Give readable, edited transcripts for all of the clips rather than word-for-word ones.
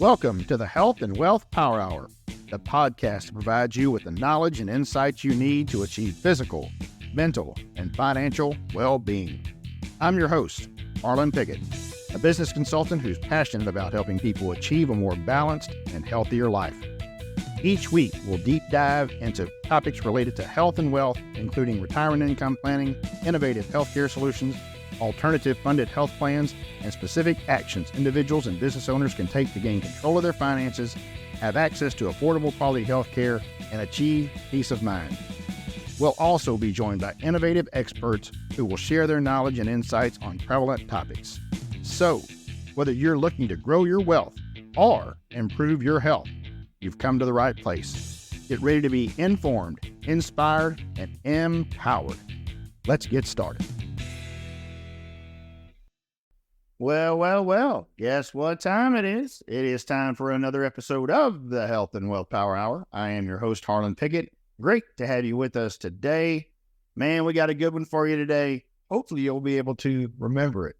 Welcome to the Health and Wealth Power Hour, the podcast that provides you with the knowledge and insights you need to achieve physical, mental, and financial well-being. I'm your host, Harlan Pickett, a business consultant who's passionate about helping people achieve a more balanced and healthier life. Each week, we'll deep dive into topics related to health and wealth, including retirement income planning, innovative healthcare solutions, alternative funded health plans, and specific actions individuals and business owners can take to gain control of their finances, have access to affordable quality health care, and achieve peace of mind. We'll also be joined by innovative experts who will share their knowledge and insights on prevalent topics. So, whether you're looking to grow your wealth or improve your health, you've come to the right place. Get ready to be informed, inspired, and empowered. Let's get started. Well, guess what time it is? It is time for another episode of the Health and Wealth Power Hour. I am your host, Harlan Pickett. Great to have you with us today. Man, we got a good one for you today. Hopefully you'll be able to remember it.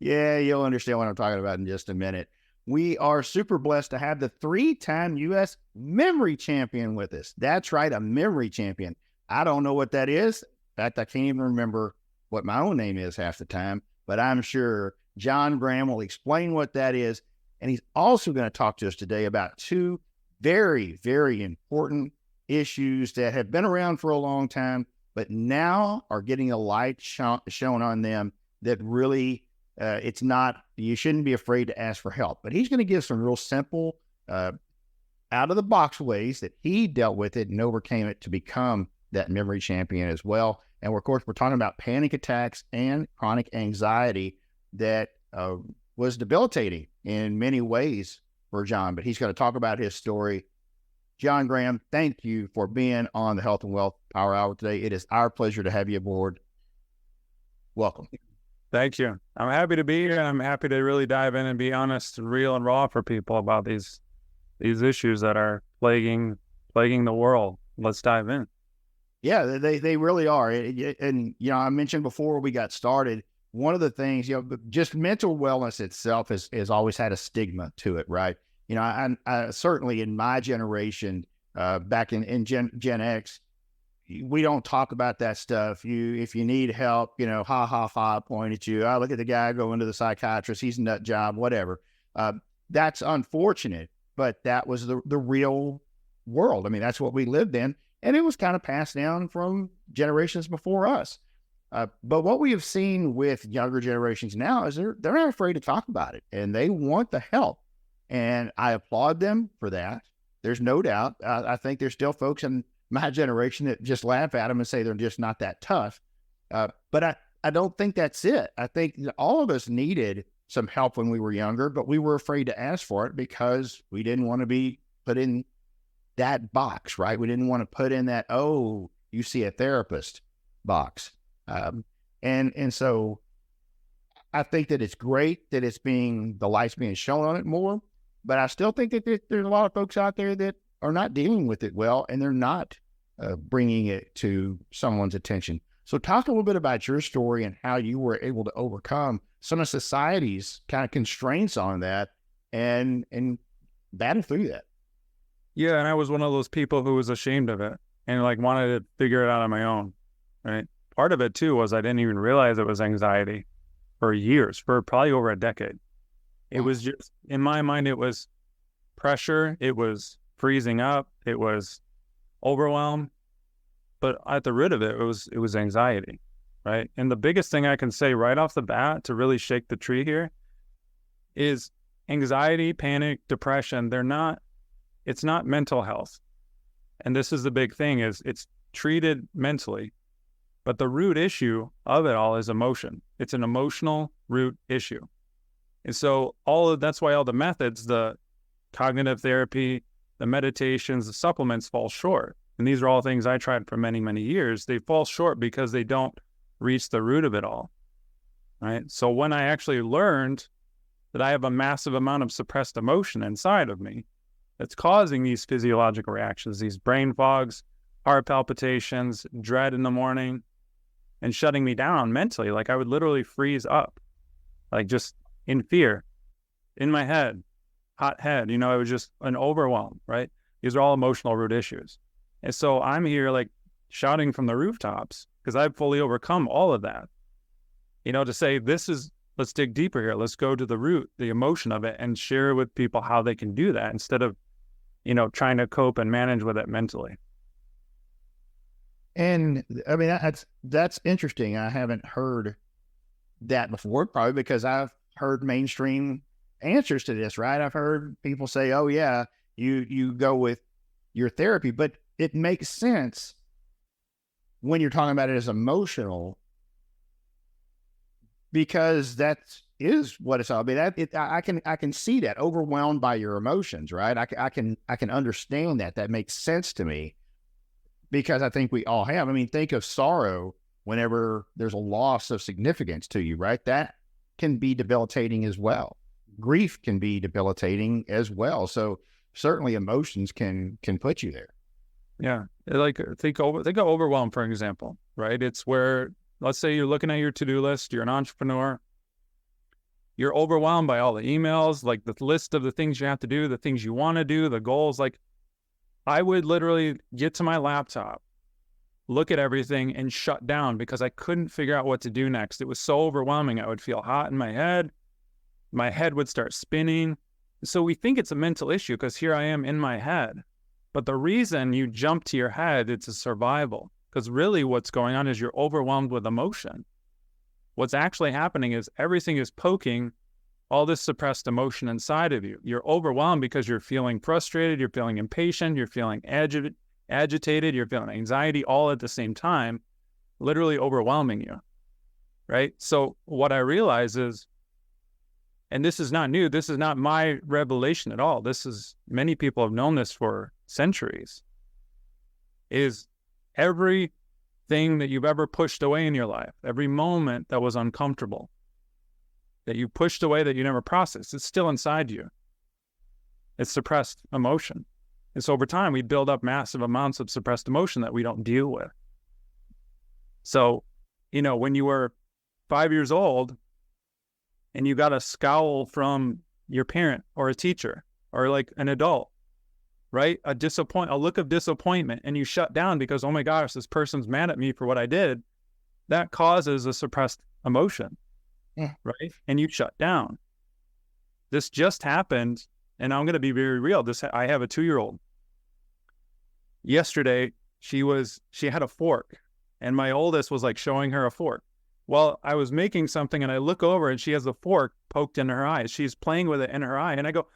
Yeah, you'll understand what I'm talking about in just a minute. We are super blessed to have the three-time U.S. memory champion with us. That's right, a memory champion. I don't know what that is. In fact, I can't even remember what my own name is half the time, but I'm sure John Graham will explain what that is. And he's also going to talk to us today about two very, very important issues that have been around for a long time, but now are getting a light shown on them that really, you shouldn't be afraid to ask for help. But he's going to give some real simple, out of the box ways that he dealt with it and overcame it to become that memory champion as well. And of course, we're talking about panic attacks and chronic anxiety that was debilitating in many ways for John, but he's going to talk about his story. John Graham, thank you for being on the Health and Wealth Power Hour today. It is our pleasure to have you aboard. Welcome. Thank you. I'm happy to be here, and I'm happy to really dive in and be honest, real, and raw for people about these issues that are plaguing the world. Let's dive in. Yeah, they really are. And, I mentioned before we got started, one of the things, just mental wellness itself has always had a stigma to it, right? I certainly in my generation, back in Gen X, we don't talk about that stuff. If you need help, point at you. I look at the guy going to the psychiatrist. He's a nut job, whatever. That's unfortunate, but that was the real world. I mean, that's what we lived in. And it was kind of passed down from generations before us. But what we have seen with younger generations now is they're not afraid to talk about it, and they want the help. And I applaud them for that. There's no doubt. I think there's still folks in my generation that just laugh at them and say they're just not that tough. But I don't think that's it. I think all of us needed some help when we were younger, but we were afraid to ask for it because we didn't want to be put in that box, right? We didn't want to put in that, oh, you see a therapist box. And so I think that it's great that the light's being shown on it more, but I still think that there's a lot of folks out there that are not dealing with it well, and they're not bringing it to someone's attention. So talk a little bit about your story and how you were able to overcome some of society's kind of constraints on that and battle through that. Yeah, and I was one of those people who was ashamed of it and wanted to figure it out on my own, right? Part of it too was I didn't even realize it was anxiety for years, for probably over a decade. It was just, in my mind, it was pressure, it was freezing up, it was overwhelm, but at the root of it, it was anxiety, right? And the biggest thing I can say right off the bat to really shake the tree here is anxiety, panic, depression, it's not mental health. And this is the big thing, is it's treated mentally, but the root issue of it all is emotion. It's an emotional root issue. And so that's why all the methods, the cognitive therapy, the meditations, the supplements fall short. And these are all things I tried for many, many years. They fall short because they don't reach the root of it all, right? So when I actually learned that I have a massive amount of suppressed emotion inside of me that's causing these physiological reactions, these brain fogs, heart palpitations, dread in the morning, and shutting me down mentally. I would literally freeze up, just in fear. in my head, hot head, it was just an overwhelm, right? These are all emotional root issues. And so I'm here like shouting from the rooftops because I've fully overcome all of that, to say let's dig deeper here. Let's go to the root, the emotion of it, and share with people how they can do that instead of, trying to cope and manage with it mentally. And I mean, that's interesting. I haven't heard that before, probably because I've heard mainstream answers to this, right? I've heard people say, oh yeah, you go with your therapy, but it makes sense when you're talking about it as emotional, because that is what it's all about. I can see that, overwhelmed by your emotions, right? I can understand that. That makes sense to me, because I think we all have. I mean, think of sorrow whenever there's a loss of significance to you, right? That can be debilitating as well. Grief can be debilitating as well. So certainly emotions can put you there. Yeah. Like think of overwhelm, for example, right? It's where, let's say you're looking at your to-do list, you're an entrepreneur, you're overwhelmed by all the emails, like the list of the things you have to do, the things you want to do, the goals. Like I would literally get to my laptop, look at everything and shut down because I couldn't figure out what to do next. It was so overwhelming. I would feel hot in my head. My head would start spinning. So we think it's a mental issue because here I am in my head. But the reason you jump to your head, it's a survival. Because really what's going on is you're overwhelmed with emotion. What's actually happening is everything is poking all this suppressed emotion inside of you. You're overwhelmed because you're feeling frustrated, you're feeling impatient, you're feeling agitated, you're feeling anxiety all at the same time, literally overwhelming you, right? So what I realize is, and this is not new, this is not my revelation at all, many people have known this for centuries, is everything that you've ever pushed away in your life, every moment that was uncomfortable, that you pushed away, that you never processed, it's still inside you. It's suppressed emotion. And so over time, we build up massive amounts of suppressed emotion that we don't deal with. So, when you were 5 years old and you got a scowl from your parent or a teacher or like an adult, right? A look of disappointment, and you shut down because, oh my gosh, this person's mad at me for what I did. That causes a suppressed emotion, right? And you shut down. This just happened, and I'm going to be very real. I have a 2-year-old. Yesterday, she had a fork, and my oldest was like showing her a fork. Well, I was making something, and I look over, and she has a fork poked in her eye. She's playing with it in her eye, and I go,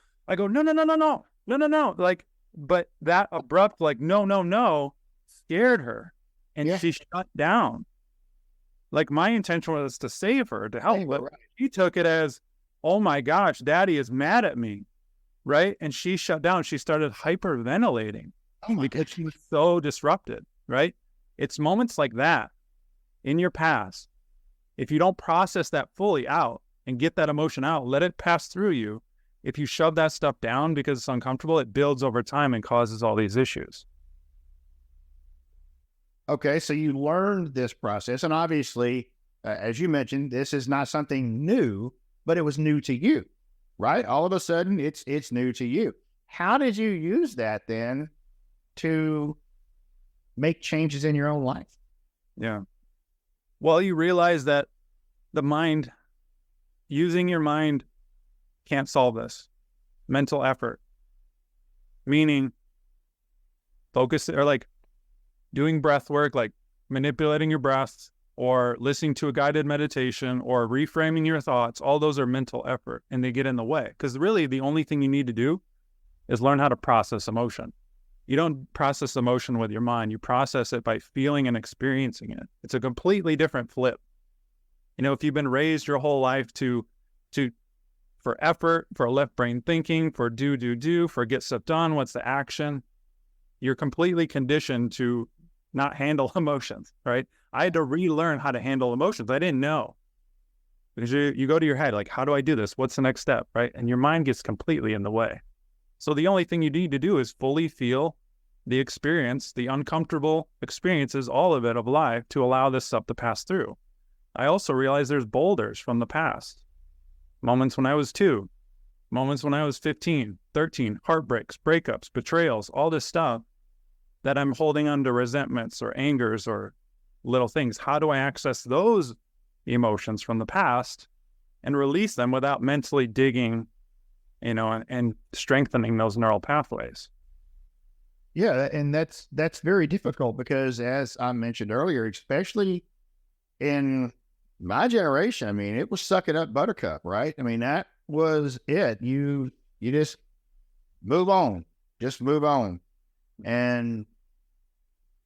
no. Like, but that abrupt, like, no, scared her, and she shut down. Like, my intention was to save her, to help, but she took it as, oh my gosh, daddy is mad at me, right? And she shut down. She started hyperventilating because she was so disrupted, right? It's moments like that in your past. If you don't process that fully out and get that emotion out, let it pass through you. If you shove that stuff down because it's uncomfortable, it builds over time and causes all these issues. Okay, so you learned this process, and obviously, as you mentioned, this is not something new, but it was new to you, right? All of a sudden, it's new to you. How did you use that then to make changes in your own life? Yeah. Well, you realize that using your mind can't solve this. Mental effort, meaning focus, or like doing breath work, like manipulating your breath or listening to a guided meditation or reframing your thoughts, all those are mental effort, and they get in the way. Because really the only thing you need to do is learn how to process emotion. You don't process emotion with your mind. You process it by feeling and experiencing it. It's a completely different flip. If you've been raised your whole life for effort, for left brain thinking, for do, for get stuff done, what's the action? You're completely conditioned to not handle emotions, right? I had to relearn how to handle emotions. I didn't know. Because you go to your head, like, how do I do this? What's the next step, right? And your mind gets completely in the way. So the only thing you need to do is fully feel the experience, the uncomfortable experiences, all of it of life, to allow this stuff to pass through. I also realized there's boulders from the past, moments when I was 2, moments when I was 15, 13, heartbreaks, breakups, betrayals, all this stuff that I'm holding on to resentments or angers or little things. How do I access those emotions from the past and release them without mentally digging, and strengthening those neural pathways? Yeah, and that's very difficult because, as I mentioned earlier, especially in my generation, I mean, it was suck it up, buttercup, right? I mean, that was it. You just move on, and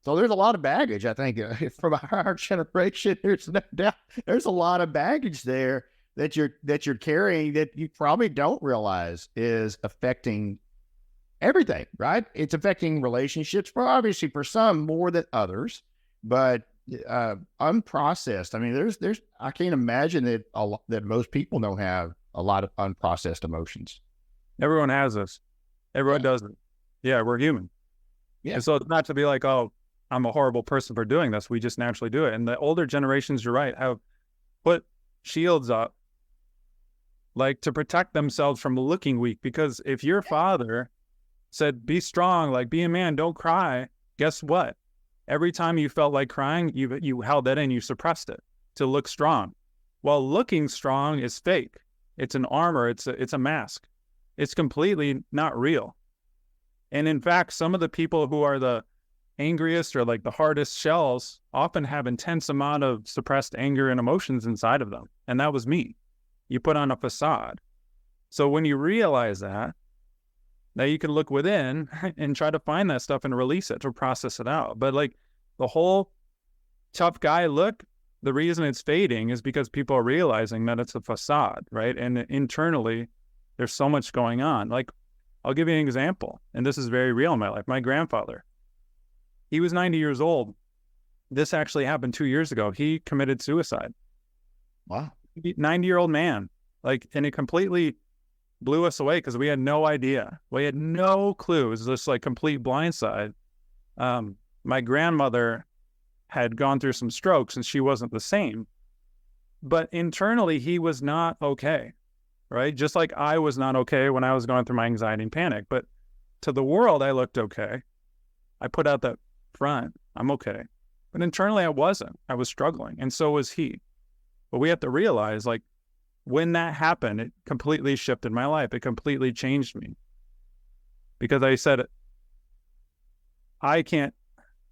so there's a lot of baggage. I think from our generation, there's no doubt there's a lot of baggage there that you're carrying that you probably don't realize is affecting everything, right? It's affecting relationships, obviously for some more than others, but unprocessed. I mean, there's I can't imagine that most people don't have a lot of unprocessed emotions. Everyone has this. Everyone does it. Yeah, we're human. Yeah. And so it's not to be like, oh, I'm a horrible person for doing this. We just naturally do it. And the older generations, you're right, have put shields up, like to protect themselves from looking weak. Because if your father said, be strong, like be a man, don't cry, guess what? Every time you felt like crying, you held that in, you suppressed it to look strong. Well, looking strong is fake. It's an armor. It's a mask. It's completely not real. And in fact, some of the people who are the angriest or like the hardest shells often have intense amount of suppressed anger and emotions inside of them. And that was me. You put on a facade. So when you realize that, now you can look within and try to find that stuff and release it to process it out. But like the whole tough guy look, the reason it's fading is because people are realizing that it's a facade, right? And internally, there's so much going on. Like, I'll give you an example, and this is very real in my life. My grandfather, he was 90 years old. This actually happened 2 years ago. He committed suicide. Wow. 90-year-old man. Like, and it completely blew us away because we had no idea. We had no clue. It was just like complete blindside. My grandmother had gone through some strokes and she wasn't the same. But internally, he was not okay, right? Just like I was not okay when I was going through my anxiety and panic. But to the world, I looked okay. I put out that front, I'm okay. But internally, I wasn't. I was struggling. And so was he. But we have to realize, like, when that happened, it completely shifted my life. It completely changed me. Because I said, I can't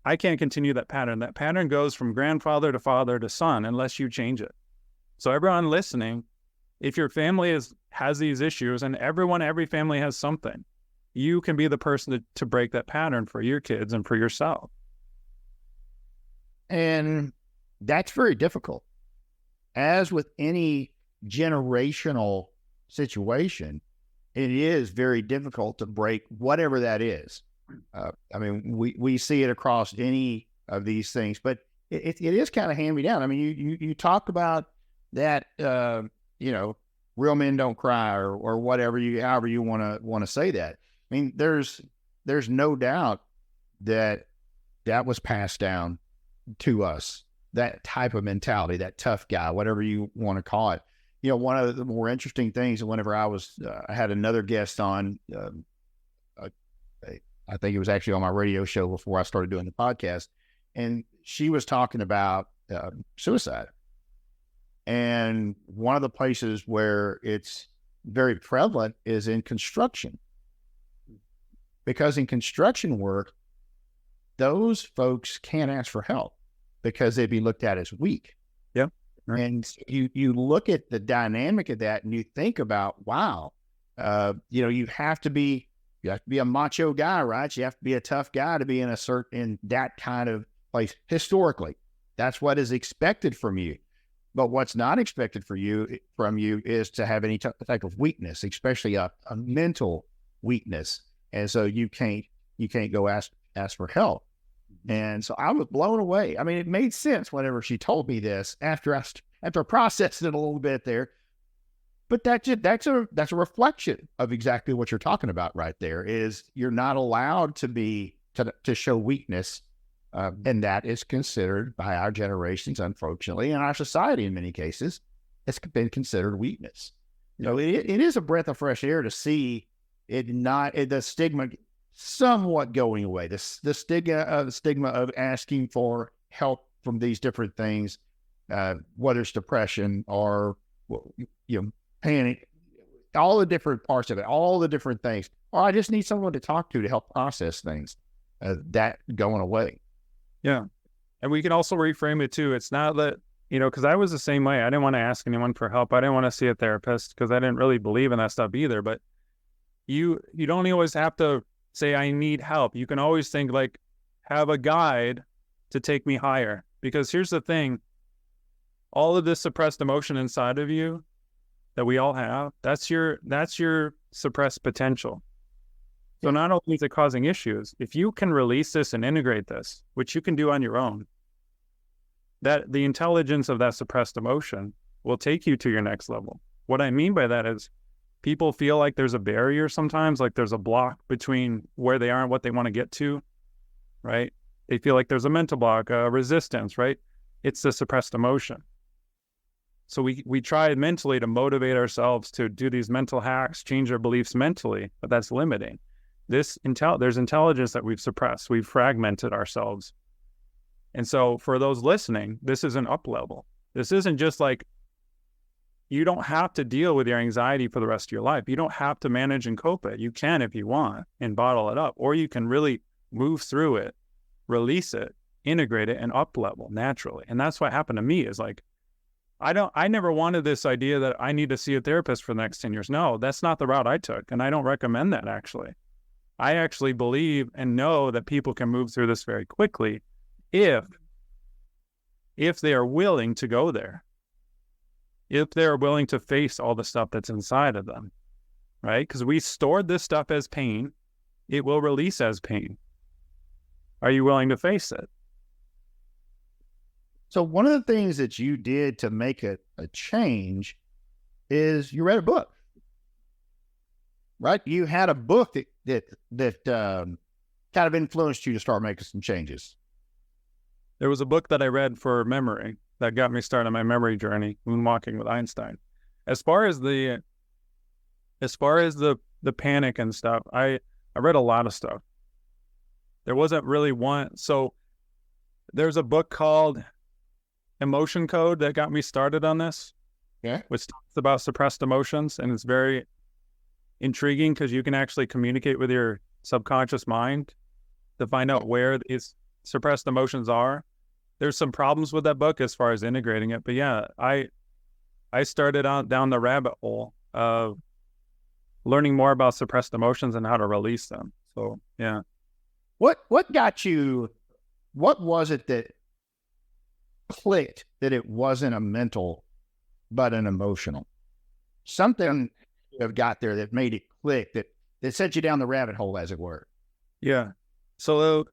continue that pattern. That pattern goes from grandfather to father to son unless you change it. So everyone listening, if your family has these issues, and every family has something, you can be the person to break that pattern for your kids and for yourself. And that's very difficult. As with any generational situation, it is very difficult to break whatever that is. I mean, we see it across any of these things, but it is kind of hand me down. I mean, you talk about that, real men don't cry or whatever however you want to say that. I mean, there's no doubt that was passed down to us, that type of mentality, that tough guy, whatever you want to call it. One of the more interesting things, whenever I had another guest on, I think it was actually on my radio show before I started doing the podcast, and she was talking about suicide. And one of the places where it's very prevalent is in construction. Because in construction work, those folks can't ask for help because they'd be looked at as weak. Yeah. Right. And you look at the dynamic of that and you think about, wow, you have to be a macho guy, right? You have to be a tough guy to be in that kind of place. Historically, that's what is expected from you. But what's not expected from you is to have any type of weakness, especially a mental weakness. And so you can't go ask for help. And so I was blown away. I mean, it made sense whenever she told me this after I processed it a little bit there. But that's a reflection of exactly what you're talking about right there. Is you're not allowed to show weakness, and that is considered by our generations, unfortunately, and our society in many cases, it's been considered weakness. So it is a breath of fresh air to see the stigma somewhat going away. The stigma of asking for help from these different things, whether it's depression or panic, all the different parts of it, all the different things. Or I just need someone to talk to help process things. That going away. Yeah. And we can also reframe it too. It's not that, because I was the same way. I didn't want to ask anyone for help. I didn't want to see a therapist because I didn't really believe in that stuff either. But you don't always have to say, I need help. You can always think like, have a guide to take me higher. Because here's the thing, all of this suppressed emotion inside of you that we all have, that's your suppressed potential. So not only is it causing issues, if you can release this and integrate this, which you can do on your own, that the intelligence of that suppressed emotion will take you to your next level. What I mean by that is people feel like there's a barrier sometimes, like there's a block between where they are and what they want to get to, right? They feel like there's a mental block, a resistance, right? It's the suppressed emotion. So we try mentally to motivate ourselves to do these mental hacks, change our beliefs mentally, but that's limiting. There's intelligence that we've suppressed. We've fragmented ourselves. And so for those listening, this is an up level. This isn't just like, you don't have to deal with your anxiety for the rest of your life. You don't have to manage and cope it. You can if you want and bottle it up, or you can really move through it, release it, integrate it, and up level naturally. And that's what happened to me is like, I never wanted this idea that I need to see a therapist for the next 10 years. No, that's not the route I took. And I don't recommend that actually. I actually believe and know that people can move through this very quickly if they are willing to go there, if they're willing to face all the stuff that's inside of them, right? Because we stored this stuff as pain. It will release as pain. Are you willing to face it? So one of the things that you did to make a change is you read a book, right? You had a book that kind of influenced you to start making some changes. There was a book that I read for memory that got me started on my memory journey, Moonwalking with Einstein. As far as the panic and stuff, I read a lot of stuff. There wasn't really one. So there's a book called Emotion Code that got me started on this, which talks about suppressed emotions, and it's very intriguing because you can actually communicate with your subconscious mind to find out where these suppressed emotions are. There's some problems with that book as far as integrating it, but yeah, I started down the rabbit hole of learning more about suppressed emotions and how to release them. So yeah. What got you? What was it that clicked that it wasn't a mental but an emotional? Something have got there that made it click, that sent you down the rabbit hole, as it were. Yeah. So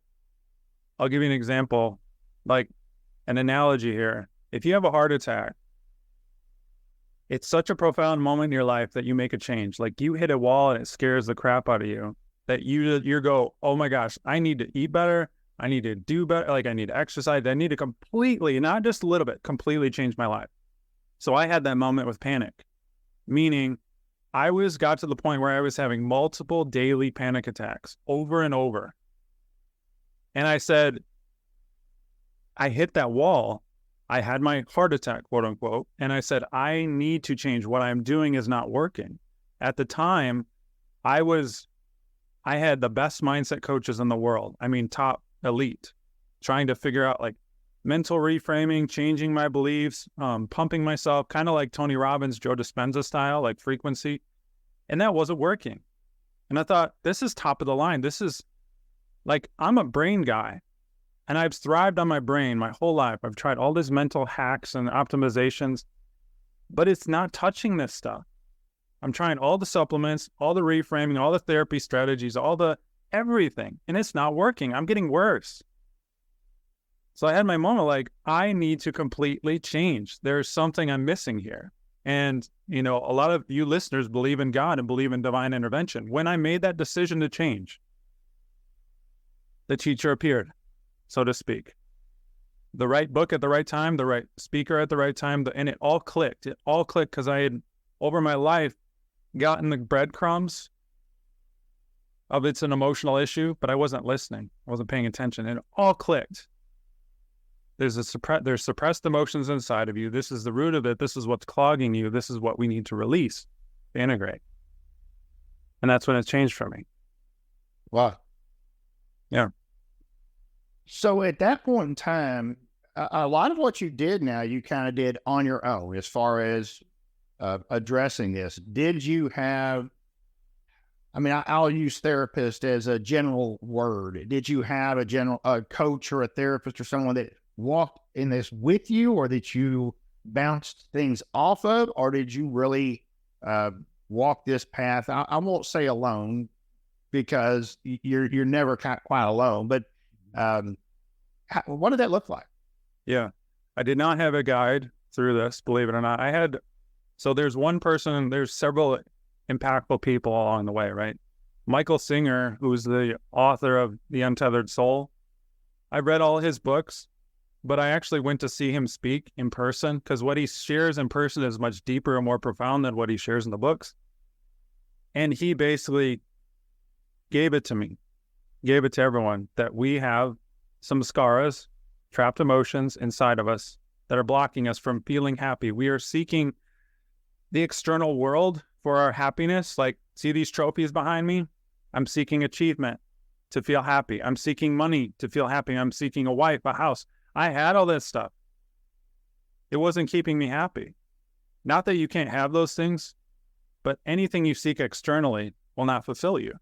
I'll give you an example, like an analogy here. If you have a heart attack, it's such a profound moment in your life that you make a change. Like you hit a wall and it scares the crap out of you, that you go, oh my gosh, I need to eat better. I need to do better. Like I need to exercise. I need to completely, not just a little bit, completely change my life. So I had that moment with panic, meaning I got to the point where I was having multiple daily panic attacks over and over. And I said, I hit that wall. I had my heart attack, quote unquote. And I said, I need to change. What I'm doing is not working. At the time, I had the best mindset coaches in the world. I mean, top elite, trying to figure out like mental reframing, changing my beliefs, pumping myself, kind of like Tony Robbins, Joe Dispenza style, like frequency. And that wasn't working. And I thought, this is top of the line. This is like, I'm a brain guy and I've thrived on my brain my whole life. I've tried all these mental hacks and optimizations, but it's not touching this stuff. I'm trying all the supplements, all the reframing, all the therapy strategies, all the everything, and it's not working. I'm getting worse. So I had my moment like, I need to completely change. There's something I'm missing here. And, a lot of you listeners believe in God and believe in divine intervention. When I made that decision to change, the teacher appeared, so to speak. The right book at the right time, the right speaker at the right time, and it all clicked. It all clicked because I had over my life gotten the breadcrumbs of it's an emotional issue, but I wasn't listening. I wasn't paying attention. And it all clicked. There's suppressed emotions inside of you. This is the root of it. This is what's clogging you. This is what we need to release, to integrate. And that's when it changed for me. Wow. Yeah. So at that point in time, a lot of what you did now, you kind of did on your own as far as addressing this. Did you have, I mean, I'll use therapist as a general word. Did you have a coach or a therapist or someone that walked in this with you, or that you bounced things off of, or did you really walk this path? I won't say alone, because you're never quite alone, but what did that look like? Yeah, I did not have a guide through this, believe it or not. So there's one person, there's several impactful people along the way, right? Michael Singer, who's the author of The Untethered Soul. I read all his books, but I actually went to see him speak in person, because what he shares in person is much deeper and more profound than what he shares in the books. And he basically gave it to me, gave it to everyone, that we have some scaras, trapped emotions inside of us that are blocking us from feeling happy. We are seeking the external world for our happiness. Like, see these trophies behind me? I'm seeking achievement to feel happy. I'm seeking money to feel happy. I'm seeking a wife, a house. I had all this stuff. It wasn't keeping me happy. Not that you can't have those things, but anything you seek externally will not fulfill you.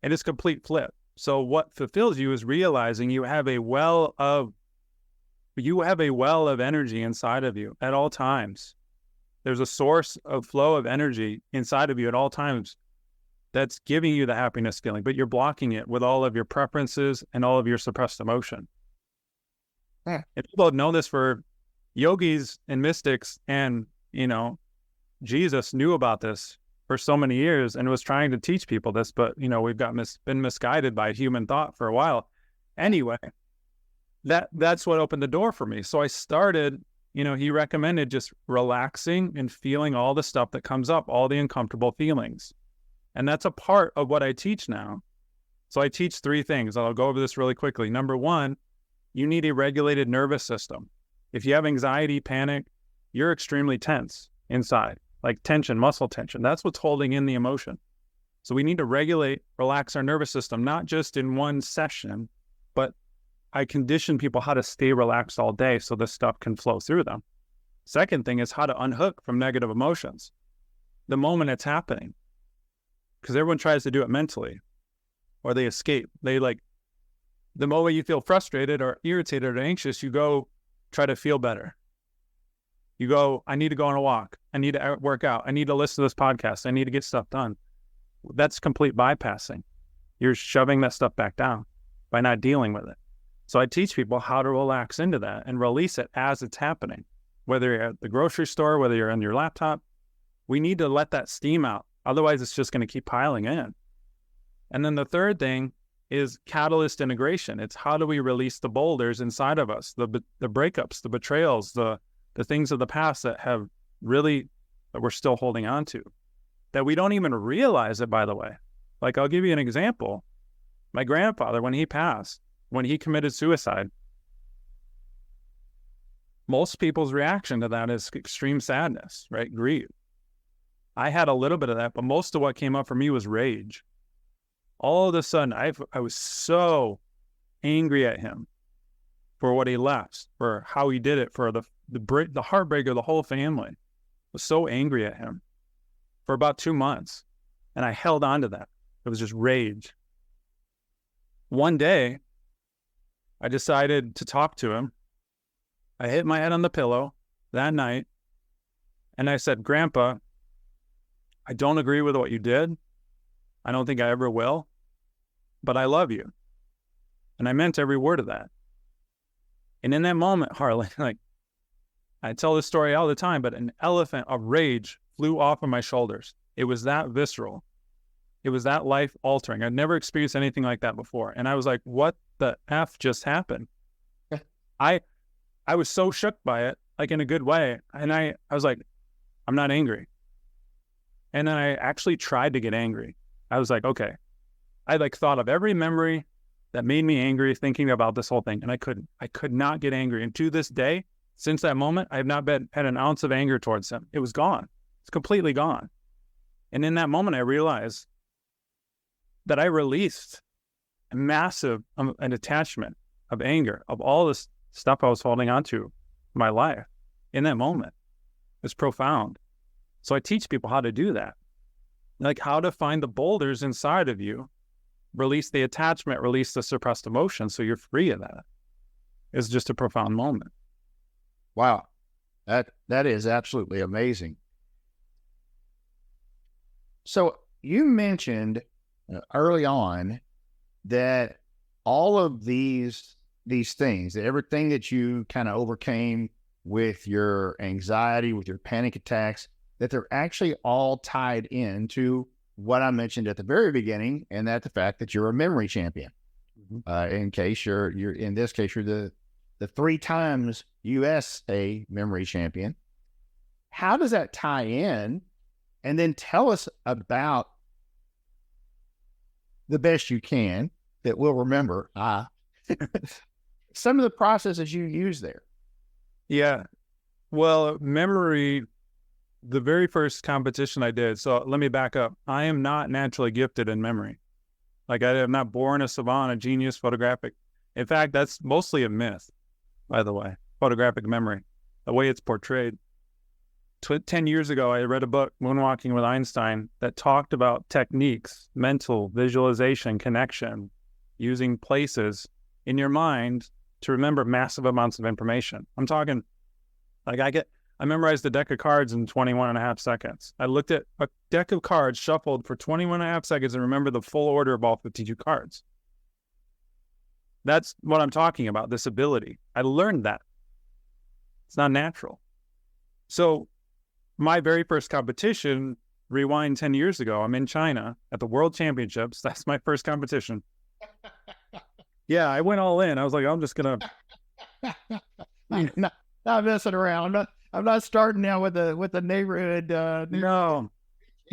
It is complete flip. So what fulfills you is realizing you have a well of energy inside of you at all times. There's a source of flow of energy inside of you at all times that's giving you the happiness feeling, but you're blocking it with all of your preferences and all of your suppressed emotion. Yeah. And people know this, for yogis and mystics, and, Jesus knew about this for so many years and was trying to teach people this, but, we've been misguided by human thought for a while. Anyway, that's what opened the door for me. So I started, he recommended just relaxing and feeling all the stuff that comes up, all the uncomfortable feelings. And that's a part of what I teach now. So I teach 3 things. I'll go over this really quickly. Number 1, you need a regulated nervous system. If you have anxiety, panic, you're extremely tense inside, like tension, muscle tension. That's what's holding in the emotion. So we need to relax our nervous system, not just in one session, but I condition people how to stay relaxed all day so this stuff can flow through them. Second thing is how to unhook from negative emotions the moment it's happening, because everyone tries to do it mentally, or they escape. The moment you feel frustrated or irritated or anxious, you go try to feel better. You go, I need to go on a walk. I need to work out. I need to listen to this podcast. I need to get stuff done. That's complete bypassing. You're shoving that stuff back down by not dealing with it. So I teach people how to relax into that and release it as it's happening. Whether you're at the grocery store, whether you're on your laptop, we need to let that steam out. Otherwise, it's just going to keep piling in. And then the third thing is catalyst integration. It's how do we release the boulders inside of us, the breakups, the betrayals, the things of the past that we're still holding on to, that we don't even realize it, by the way. Like, I'll give you an example. My grandfather, when he passed, when he committed suicide, most people's reaction to that is extreme sadness, right? Grief. I had a little bit of that, but most of what came up for me was rage. All of a sudden, I was so angry at him for what he left, for how he did it, for the heartbreak of the whole family. I was so angry at him for about 2 months, and I held on to that. It was just rage. One day, I decided to talk to him. I hit my head on the pillow that night, and I said, Grandpa, I don't agree with what you did. I don't think I ever will, but I love you. And I meant every word of that. And in that moment, Harlan, I tell this story all the time, but an elephant of rage flew off of my shoulders. It was that visceral. It was that life altering. I'd never experienced anything like that before. And I was like, what the F just happened? I was so shook by it, like in a good way. And I was like, I'm not angry. And then I actually tried to get angry. I was like, okay. I like thought of every memory that made me angry thinking about this whole thing. And I couldn't. I could not get angry. And to this day, since that moment, I have not had an ounce of anger towards him. It was gone. It's completely gone. And in that moment, I realized that I released a massive an attachment of anger, of all this stuff I was holding on to in my life in that moment. It's profound. So I teach people how to do that, like how to find the boulders inside of you, release the attachment, release the suppressed emotion, so you're free of that. It's just a profound moment. Wow. That is absolutely amazing. So you mentioned early on that all of these things, everything that you kind of overcame with your anxiety, with your panic attacks, that they're actually all tied into what I mentioned at the very beginning, and that the fact that you're a memory champion. In case you're in this case, you're the 3 times USA memory champion. How does that tie in? And then tell us about the best you can that we'll remember some of the processes you use there. Yeah. Well, memory, the very first competition I did. So let me back up. I am not naturally gifted in memory. Like I am not born a savant, a genius, photographic. In fact, that's mostly a myth, by the way, photographic memory, the way it's portrayed. 10 years ago, I read a book, Moonwalking with Einstein, that talked about techniques, mental visualization, connection, using places in your mind to remember massive amounts of information. I'm talking like I memorized a deck of cards in 21 and a half seconds. I looked at a deck of cards shuffled for 21 and a half seconds and remembered the full order of all 52 cards. That's what I'm talking about, this ability. I learned that. It's not natural. So my very first competition, rewind 10 years ago, I'm in China at the World Championships. That's my first competition. Yeah, I went all in. I was like, I'm just going to... Not messing around. I'm not starting now with the neighborhood. No.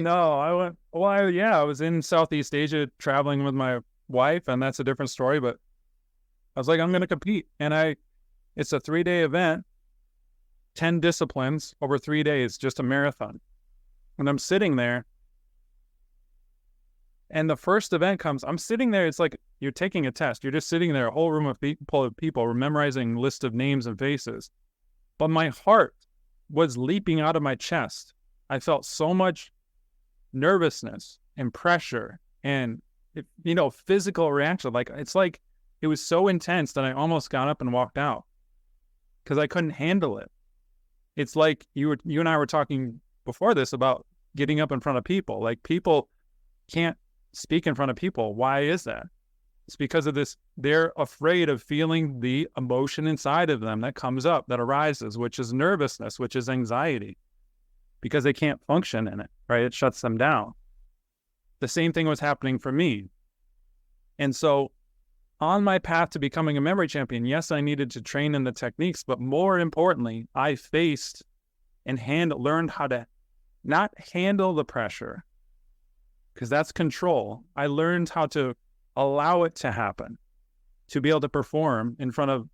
I went, I was in Southeast Asia traveling with my wife, and that's a different story, but I was like, I'm going to compete. And it's a 3-day event, 10 disciplines over 3 days, just a marathon. And I'm sitting there, and the first event comes, I'm sitting there, it's like you're taking a test. You're just sitting there, a whole room of people memorizing list of names and faces. But my heart was leaping out of my chest. I felt so much nervousness and pressure and, physical reaction. It's like it was so intense that I almost got up and walked out because I couldn't handle it. It's like you and I were talking before this about getting up in front of people. Like people can't speak in front of people. Why is that? It's because of this. They're afraid of feeling the emotion inside of them that comes up, that arises, which is nervousness, which is anxiety, because they can't function in it, right? It shuts them down. The same thing was happening for me. And so on my path to becoming a memory champion, yes, I needed to train in the techniques, but more importantly, I faced and learned how to not handle the pressure, because that's control. I learned how to allow it to happen, to be able to perform in front of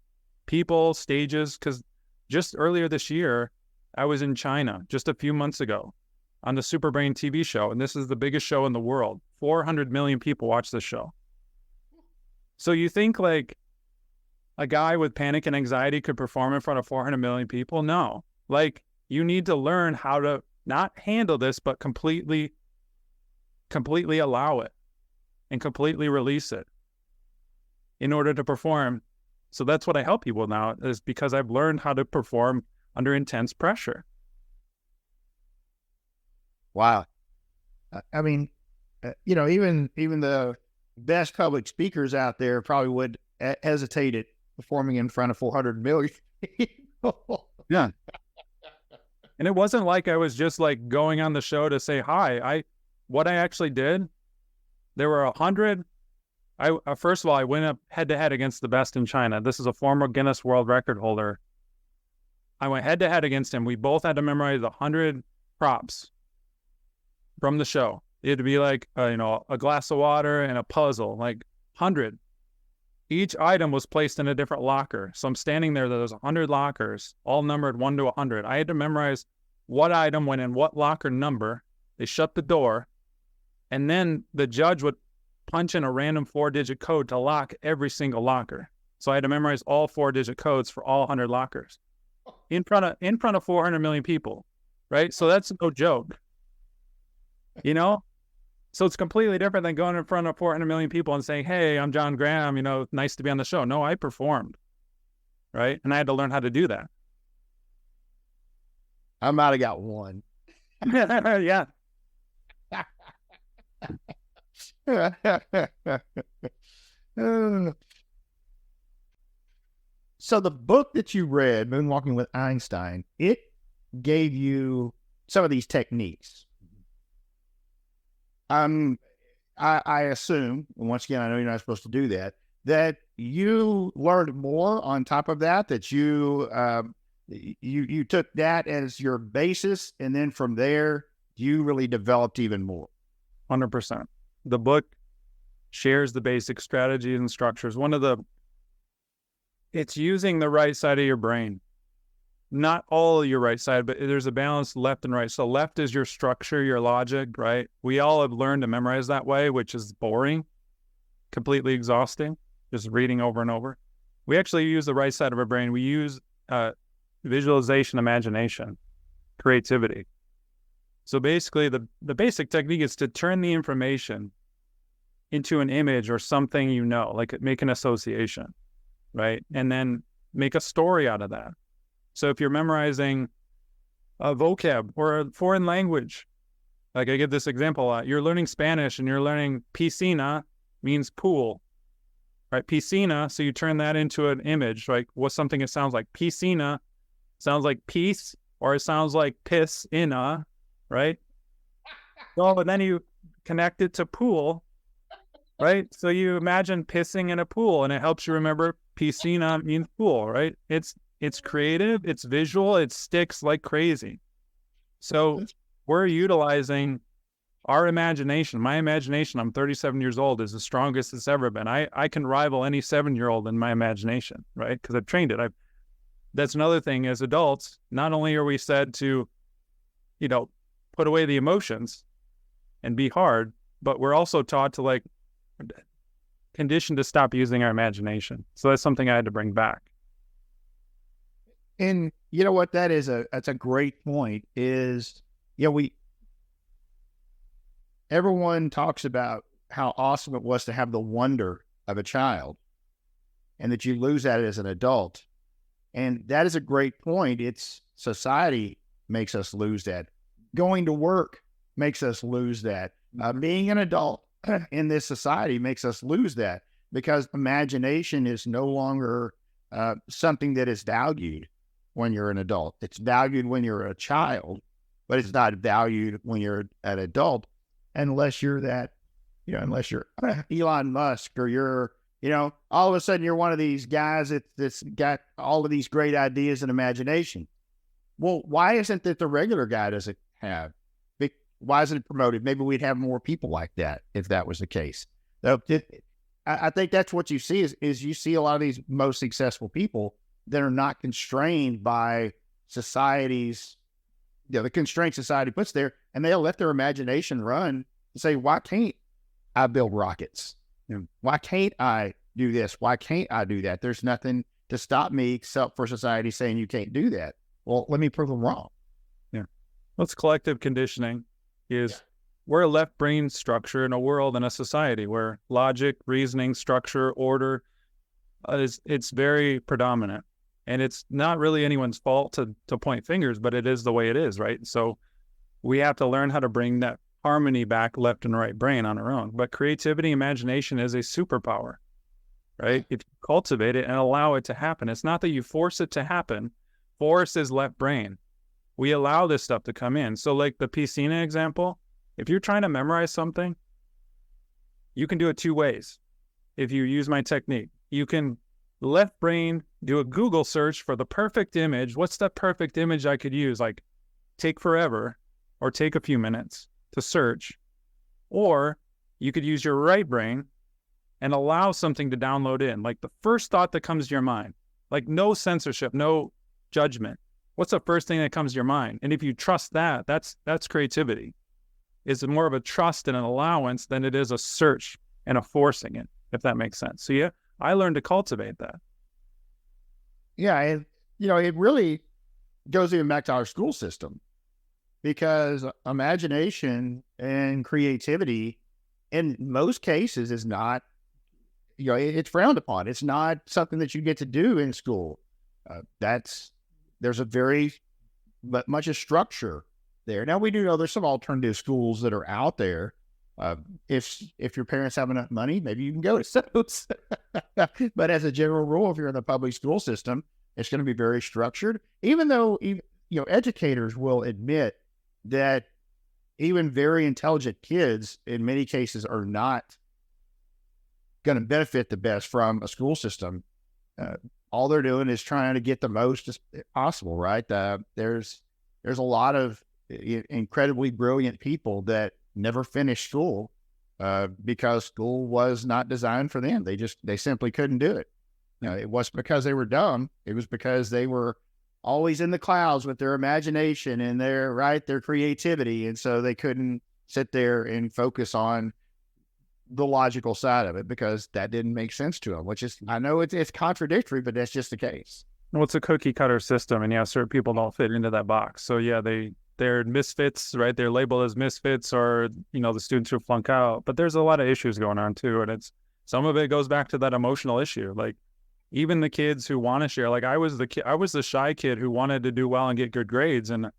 people, stages, because just earlier this year, I was in China just a few months ago on the Super Brain TV show, and this is the biggest show in the world. 400 million people watch this show. So you think like a guy with panic and anxiety could perform in front of 400 million people? No. Like you need to learn how to not handle this, but completely allow it and completely release it in order to perform. So that's what I help people now, is because I've learned how to perform under intense pressure. Wow. I mean, even the best public speakers out there probably would hesitate at performing in front of 400 million people. Yeah. And it wasn't like I was just like going on the show to say hi. What I actually did, there were 100. First of all, I went up head to head against the best in China. This is a former Guinness World Record holder. I went head to head against him. We both had to memorize 100 props. from the show. It'd be like, a glass of water and a puzzle, like 100. Each item was placed in a different locker. So I'm standing there, there's 100 lockers, all numbered 1 to 100. I had to memorize what item went in what locker number. They shut the door, and then the judge would punch in a random 4-digit code to lock every single locker. So I had to memorize all 4-digit codes for all 100 lockers in front of 400 million people, right? So that's no joke, So it's completely different than going in front of 400 million people and saying, "Hey, I'm John Graham, nice to be on the show." No, I performed, right? And I had to learn how to do that. I might have got one. Yeah. So the book that you read, Moonwalking with Einstein, it gave you some of these techniques. I assume, and once again, I know you're not supposed to do that you learned more on top of that you you took that as your basis, and then from there, you really developed even more. 100%. The book shares the basic strategies and structures. It's using the right side of your brain. Not all your right side, but there's a balance left and right. So left is your structure, your logic, right? We all have learned to memorize that way, which is boring, completely exhausting, just reading over and over. We actually use the right side of our brain. We use visualization, imagination, creativity. So basically, the basic technique is to turn the information into an image or something, like make an association, right? And then make a story out of that. So if you're memorizing a vocab or a foreign language, like I give this example a lot, you're learning Spanish and you're learning piscina means pool, right? Piscina, so you turn that into an image, right? What's something it sounds like? Piscina sounds like peace, or it sounds like piss in a, right? Well, but then you connect it to pool, right? So you imagine pissing in a pool, and it helps you remember piscina means pool, right? It's creative, it's visual, it sticks like crazy. So we're utilizing our imagination. My imagination, I'm 37 years old, is the strongest it's ever been. I can rival any 7-year-old in my imagination, right? Because I've trained it. That's another thing. As adults, not only are we said to, put away the emotions and be hard, but we're also taught to conditioned to stop using our imagination. So that's something I had to bring back. And you know what? That's a great point. Everyone talks about how awesome it was to have the wonder of a child, and that you lose that as an adult. And that is a great point. It's society makes us lose that. Going to work makes us lose that. Being an adult in this society makes us lose that, because imagination is no longer something that is valued when you're an adult. It's valued when you're a child, but it's not valued when you're an adult, unless you're unless you're Elon Musk, or you're, all of a sudden you're one of these guys that's got all of these great ideas and imagination. Well, why isn't it the regular guy doesn't have? Why isn't it promoted? Maybe we'd have more people like that if that was the case. So I think that's what you see is you see a lot of these most successful people that are not constrained by society's, the constraints society puts there, and they'll let their imagination run and say, why can't I build rockets? Why can't I do this? Why can't I do that? There's nothing to stop me except for society saying you can't do that. Well, let me prove them wrong. Yeah. What's collective conditioning is we're a left brain structure in a world and a society where logic, reasoning, structure, order it's very predominant. And it's not really anyone's fault to point fingers, but it is the way it is, right? So we have to learn how to bring that harmony back, left and right brain, on our own. But creativity, imagination is a superpower, right? If you cultivate it and allow it to happen, it's not that you force it to happen. Force is left brain. We allow this stuff to come in. So like the piscina example, if you're trying to memorize something, you can do it 2 ways. If you use my technique, you can left brain, do a Google search for the perfect image. What's the perfect image I could use? Like take forever or take a few minutes. to search, or you could use your right brain and allow something to download in, like the first thought that comes to your mind, like no censorship, no judgment. What's the first thing that comes to your mind? And if you trust that, that's creativity. It's more of a trust and an allowance than it is a search and a forcing it, if that makes sense. So yeah, I learned to cultivate that. Yeah, and it really goes even back to our school system, because imagination and creativity in most cases is not, it's frowned upon. It's not something that you get to do in school. There's a very much a structure there. Now, we do know there's some alternative schools that are out there. If your parents have enough money, maybe you can go to those. But as a general rule, if you're in the public school system, it's going to be very structured, even though, educators will admit that even very intelligent kids in many cases are not going to benefit the best from a school system. All they're doing is trying to get the most as possible, right? There's a lot of incredibly brilliant people that never finished school because school was not designed for them. They simply couldn't do it. It wasn't because they were dumb. It was because they were always in the clouds with their imagination and their creativity. And so they couldn't sit there and focus on the logical side of it because that didn't make sense to them, which is, I know it's contradictory, but that's just the case. Well, it's a cookie cutter system, and certain people don't fit into that box. So they're misfits, right? They're labeled as misfits, or, the students who flunk out, but there's a lot of issues going on too. And some of it goes back to that emotional issue. Like, even the kids who want to share, like I was the shy kid who wanted to do well and get good grades, and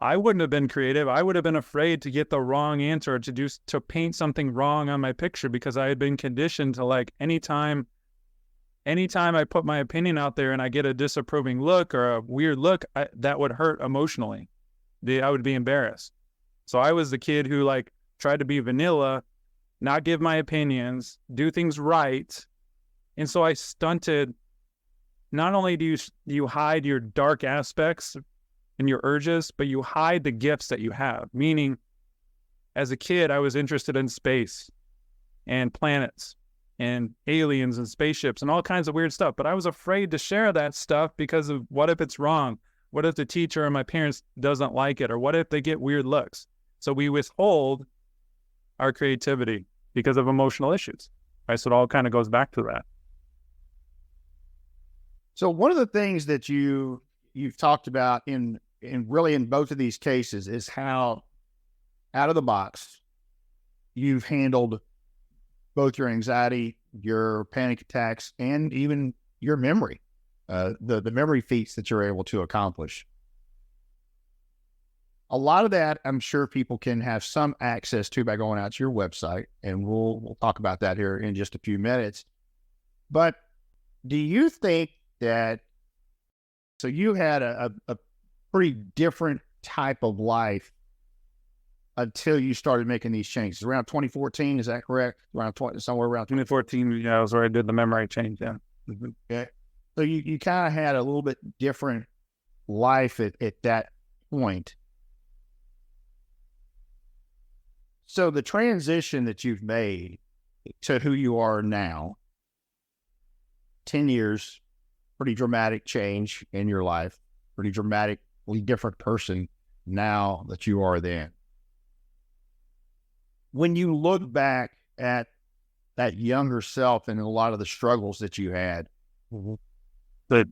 I wouldn't have been creative. I would have been afraid to get the wrong answer, to paint something wrong on my picture, because I had been conditioned to, like, anytime I put my opinion out there and I get a disapproving look or a weird look, that would hurt emotionally. I would be embarrassed. So I was the kid who, like, tried to be vanilla, not give my opinions, do things right. And so I stunted. Not only do you hide your dark aspects and your urges, but you hide the gifts that you have. Meaning, as a kid, I was interested in space and planets and aliens and spaceships and all kinds of weird stuff. But I was afraid to share that stuff because of, what if it's wrong? What if the teacher or my parents doesn't like it? Or what if they get weird looks? So we withhold our creativity because of emotional issues. Right? So it all kind of goes back to that. So one of the things that you've talked about in both of these cases is how, out of the box, you've handled both your anxiety, your panic attacks, and even your memory, the memory feats that you're able to accomplish. A lot of that, I'm sure people can have some access to by going out to your website, and we'll talk about that here in just a few minutes. But do you think that, so you had a pretty different type of life until you started making these changes around 2014, is that correct? Somewhere around 2014, yeah, I was where I did the memory change, yeah. Mm-hmm. Okay. So you kind of had a little bit different life at that point. So the transition that you've made to who you are now, 10 years, pretty dramatic change in your life, pretty dramatically different person now that you are then. When you look back at that younger self and a lot of the struggles that you had, but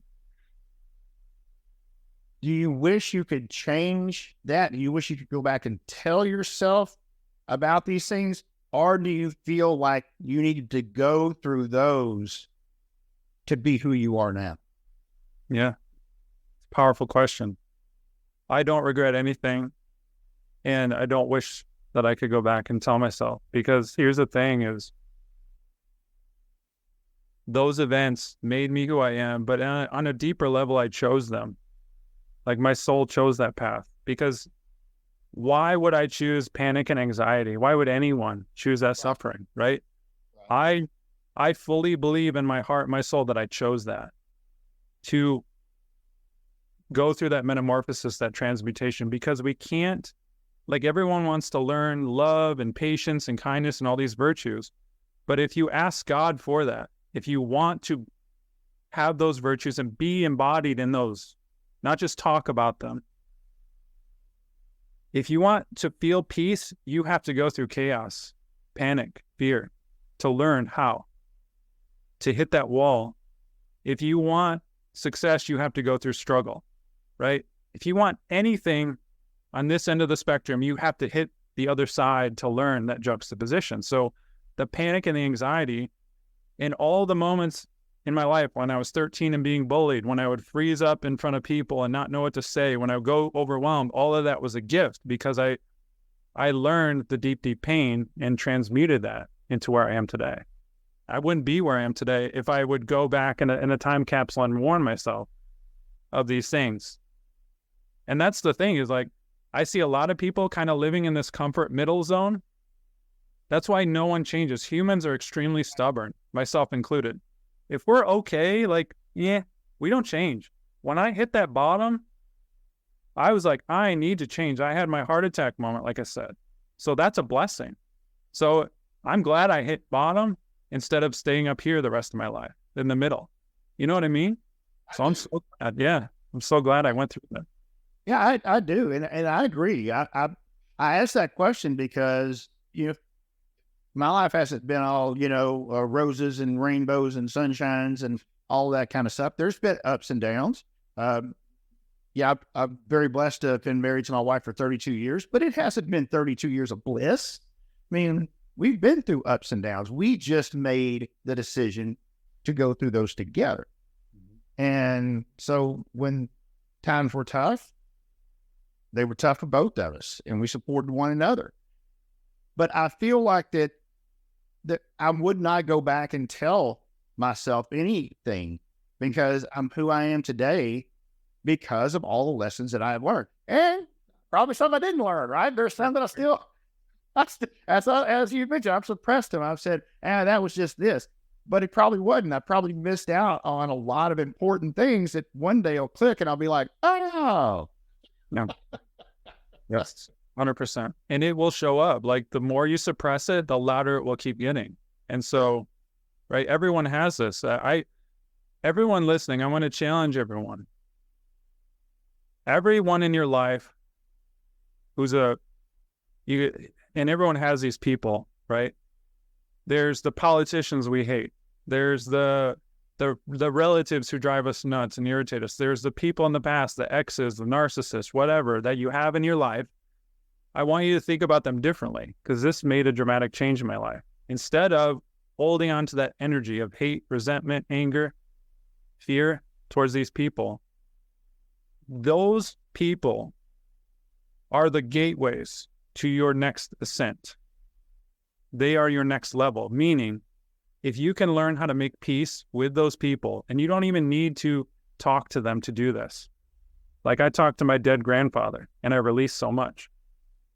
do you wish you could change that? Do you wish you could go back and tell yourself about these things? Or do you feel like you needed to go through those to be who you are now? Yeah. Powerful question. I don't regret anything, and I don't wish that I could go back and tell myself, because here's the thing is, those events made me who I am, but on a deeper level, I chose them. Like, my soul chose that path, because why would I choose panic and anxiety? Why would anyone choose that suffering, right? I fully believe in my heart, my soul, that I chose that to go through that metamorphosis, that transmutation, because we can't Like everyone wants to learn love and patience and kindness and all these virtues. But if you ask God for that, if you want to have those virtues and be embodied in those, not just talk about them. If you want to feel peace, you have to go through chaos, panic, fear, to learn how to hit that wall. If you want success, you have to go through struggle, right? If you want anything on this end of the spectrum, you have to hit the other side to learn that juxtaposition. So the panic and the anxiety in all the moments in my life when I was 13 and being bullied, when I would freeze up in front of people and not know what to say, when I would go overwhelmed, all of that was a gift because I learned the deep, deep pain and transmuted that into where I am today. I wouldn't be where I am today if I would go back in a time capsule and warn myself of these things. And that's the thing is like, I see a lot of people kind of living in this comfort middle zone. That's why no one changes. Humans are extremely stubborn, myself included. If we're okay, like, yeah, we don't change. When I hit that bottom, I was like, I need to change. I had my heart attack moment, like I said. So that's a blessing. So I'm glad I hit bottom instead of staying up here the rest of my life in the middle. You know what I mean? So I'm so glad, I'm so glad I went through that. Yeah, I do. And I agree. I asked that question because, my life hasn't been all, roses and rainbows and sunshines and all that kind of stuff. There's been ups and downs. I'm very blessed to have been married to my wife for 32 years, but it hasn't been 32 years of bliss. I mean, we've been through ups and downs. We just made the decision to go through those together. And so when times were tough, they were tough for both of us, and we supported one another. But I feel like that I would not go back and tell myself anything because I'm who I am today because of all the lessons that I have learned. And probably some I didn't learn, right? There's some that as you mentioned, I've suppressed them. I've said, that was just this. But it probably wasn't. I probably missed out on a lot of important things that one day will click and I'll be like, oh. No. Yes. 100%. And it will show up. Like the more you suppress it, the louder it will keep getting. And so, right, everyone has this. Everyone listening, I want to challenge everyone. Everyone in your life and everyone has these people, right? There's the politicians we hate. There's the relatives who drive us nuts and irritate us. There's the people in the past, the exes, the narcissists, whatever that you have in your life. I want you to think about them differently because this made a dramatic change in my life. Instead of holding on to that energy of hate, resentment, anger, fear towards these people, those people are the gateways to your next ascent. They are your next level, meaning if you can learn how to make peace with those people, and you don't even need to talk to them to do this. Like I talked to my dead grandfather and I released so much.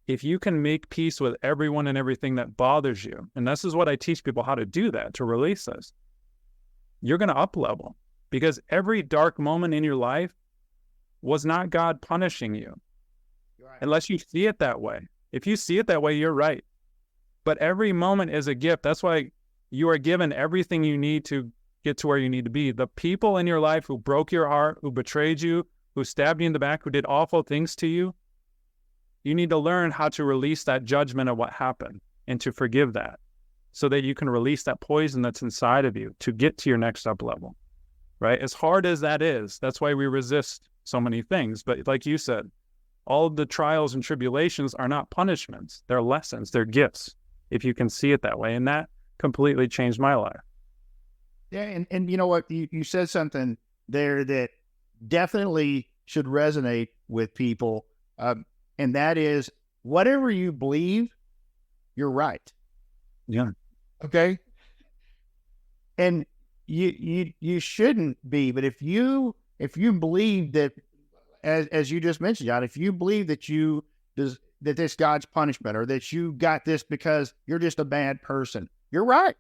If you can make peace with everyone and everything that bothers you, and this is what I teach people how to do that, to release this, you're going to up level because every dark moment in your life was not God punishing you. Right. Unless you see it that way. If you see it that way, you're right. But every moment is a gift. That's why you are given everything you need to get to where you need to be. The people in your life who broke your heart, who betrayed you, who stabbed you in the back, who did awful things to you, you need to learn how to release that judgment of what happened and to forgive that so that you can release that poison that's inside of you to get to your next up level, right? As hard as that is, that's why we resist so many things. But like you said, all the trials and tribulations are not punishments. They're lessons. They're gifts, if you can see it that way. And that completely changed my life. Yeah, and you know what? You said something there that definitely should resonate with people. And that is, whatever you believe, you're right. Yeah. Okay. And you shouldn't be, but if you believe that, as you just mentioned, John, if you believe that that this God's punishment or that you got this because you're just a bad person, you're right.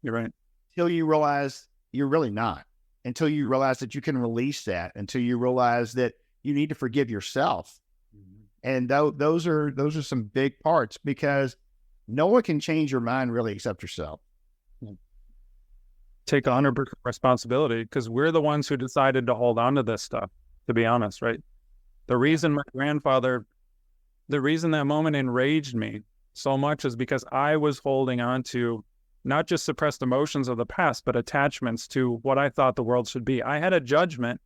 You're right. Until you realize you're really not. Until you realize that you can release that. Until you realize that you need to forgive yourself. And those are some big parts, because no one can change your mind really except yourself. Take 100% responsibility, because we're the ones who decided to hold on to this stuff, to be honest, right? The reason that moment enraged me so much is because I was holding on to not just suppressed emotions of the past, but attachments to what I thought the world should be. I had a judgment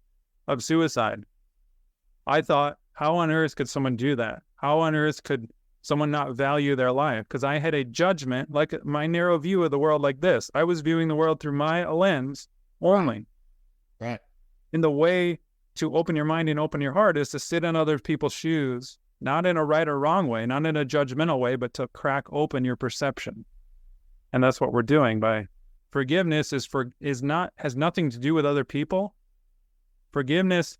of suicide. I thought, how on earth could someone do that? How on earth could someone not value their life? Because I had a judgment, like my narrow view of the world like this. I was viewing the world through my lens only. Right. And the way to open your mind and open your heart is to sit in other people's shoes, not in a right or wrong way, not in a judgmental way, but to crack open your perception. And that's what we're doing by forgiveness. Has nothing to do with other people. Forgiveness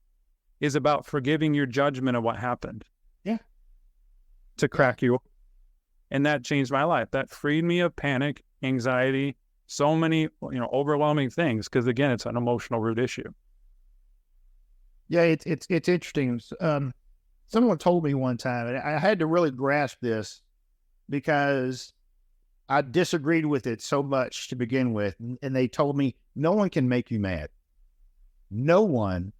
is about forgiving your judgment of what happened. Yeah. To crack you. And that changed my life. That freed me of panic, anxiety, so many, overwhelming things. Because again, it's an emotional root issue. Yeah, it's interesting. Someone told me one time, and I had to really grasp this because I disagreed with it so much to begin with. And they told me, no one can make you mad. No one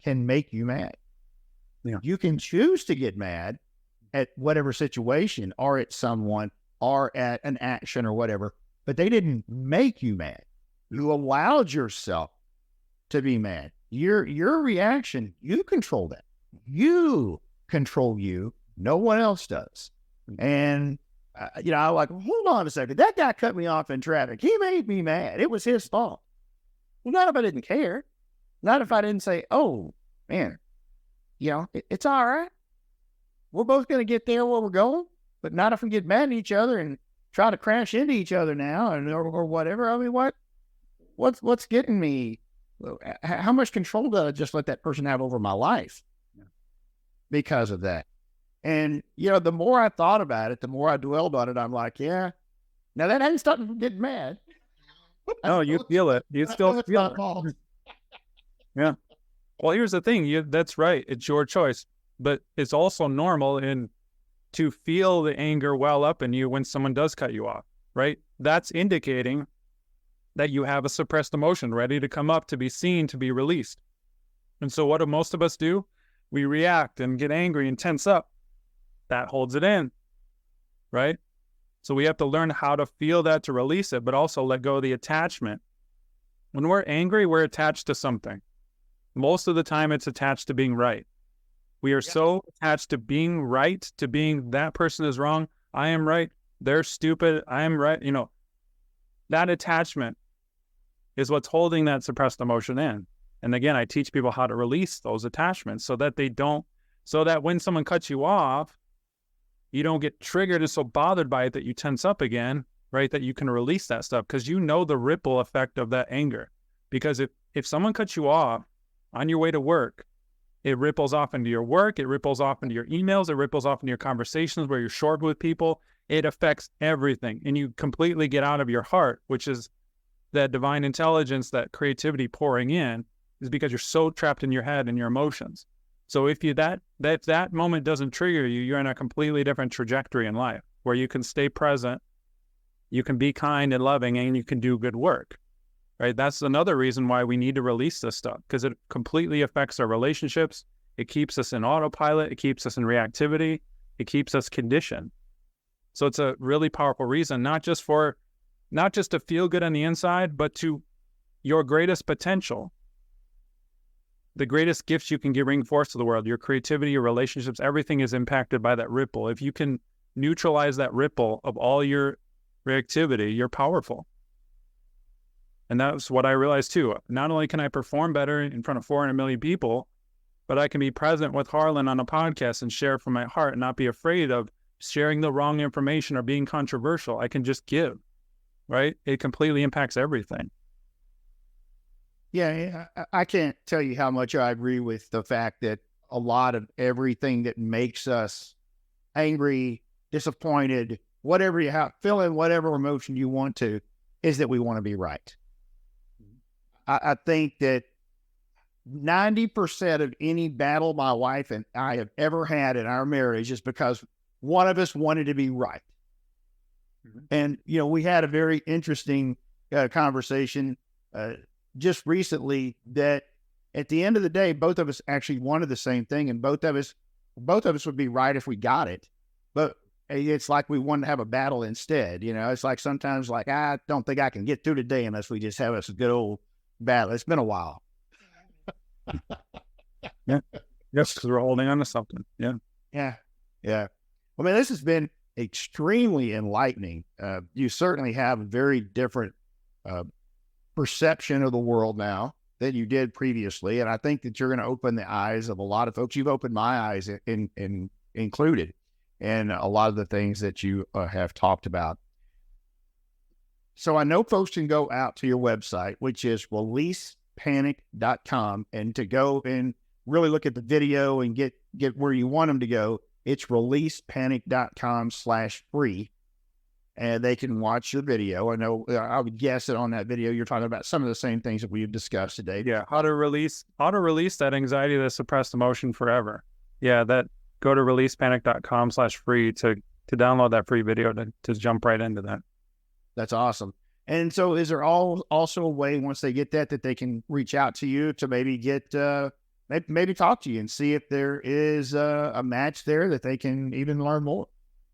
can make you mad. Yeah. You can choose to get mad at whatever situation, or at someone, or at an action or whatever, but they didn't make you mad. You allowed yourself to be mad. Your reaction, you control that. You control you. No one else does. And I'm like, hold on a second. That guy cut me off in traffic. He made me mad. It was his fault. Well, not if I didn't care. Not if I didn't say, oh, man, it's all right. We're both going to get there where we're going, but not if we get mad at each other and try to crash into each other now or whatever. I mean, what's getting me? How much control did I just let that person have over my life because of that? And, the more I thought about it, the more I dwelled on it, I'm like, yeah, now that hadn't started to get mad. No, you feel it. You still feel it. Yeah. Well, here's the thing. That's right. It's your choice. But it's also normal to feel the anger well up in you when someone does cut you off, right? That's indicating that you have a suppressed emotion ready to come up, to be seen, to be released. And so what do most of us do? We react and get angry and tense up. That holds it in, right? So we have to learn how to feel that, to release it, but also let go of the attachment. When we're angry, we're attached to something. Most of the time, it's attached to being right. We are so attached to being right, to being that person is wrong, I am right, they're stupid, I am right. That attachment is what's holding that suppressed emotion in. And again, I teach people how to release those attachments so that when someone cuts you off, you don't get triggered and so bothered by it that you tense up again, right? That you can release that stuff because you know the ripple effect of that anger. Because if someone cuts you off on your way to work, it ripples off into your work, it ripples off into your emails, it ripples off into your conversations where you're short with people. It affects everything. And you completely get out of your heart, which is that divine intelligence, that creativity pouring in, is because you're so trapped in your head and your emotions. So if that moment doesn't trigger you, you're in a completely different trajectory in life where you can stay present, you can be kind and loving, and you can do good work. Right? That's another reason why we need to release this stuff, because it completely affects our relationships. It keeps us in autopilot. It keeps us in reactivity. It keeps us conditioned. So it's a really powerful reason, not just to feel good on the inside, but to your greatest potential. The greatest gifts you can bring forth to the world, your creativity, your relationships, everything is impacted by that ripple. If you can neutralize that ripple of all your reactivity, you're powerful. And that's what I realized too. Not only can I perform better in front of 400 million people, but I can be present with Harlan on a podcast and share from my heart and not be afraid of sharing the wrong information or being controversial. I can just give, right? It completely impacts everything. Yeah, I can't tell you how much I agree with the fact that a lot of everything that makes us angry, disappointed, whatever you have, fill in whatever emotion you want to, is that we want to be right. I think that 90% of any battle my wife and I have ever had in our marriage is because one of us wanted to be right. And, we had a very interesting conversation just recently that at the end of the day, both of us actually wanted the same thing, and both of us would be right if we got it. But it's like we wanted to have a battle instead. It's like sometimes like, I don't think I can get through today unless we just have us a good old battle. It's been a while. Yeah. Yes, because we're holding on to something. Yeah. Yeah. Yeah. Well, man, this has been extremely enlightening. You certainly have a very different perception of the world now than you did previously. And I think that you're going to open the eyes of a lot of folks. You've opened my eyes in included, and a lot of the things that you have talked about. So I know folks can go out to your website, which is releasepanic.com, and to go and really look at the video and get where you want them to go. It's releasepanic.com/free, and they can watch the video. I know I would guess that on that video, you're talking about some of the same things that we've discussed today. Yeah. How to release that anxiety, that suppressed emotion forever. Yeah. Go to releasepanic.com/free to download that free video to jump right into that. That's awesome. And so is there also a way once they get that they can reach out to you to maybe get, maybe talk to you and see if there is a match there that they can even learn more?